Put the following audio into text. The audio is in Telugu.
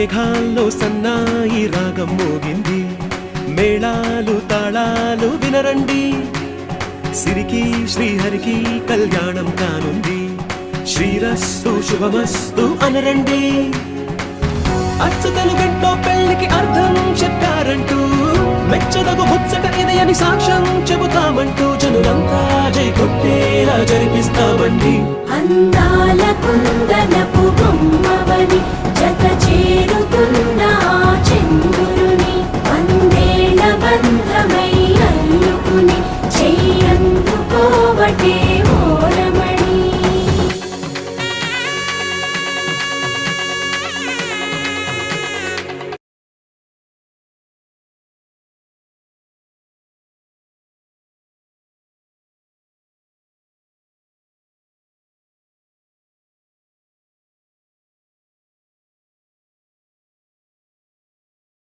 మేఘాల్లో సన్నాయి రాగం మోగింది, మేళాలు తాళాలు వినరండి, సిరికి శ్రీహరికి కళ్యాణం కానుంది, శ్రీరస్తు శుభమస్తు అనరండి. అచ్చతలు గంటో పెళ్లికి అర్థం చెప్పారంటూ, మెచ్చదగు ముచ్చట ఇది అని సాక్ష్యం చెబుతామంటూ, జనులంతా జై కొట్టేలా జరిపిస్తామండి. అందాల కుందన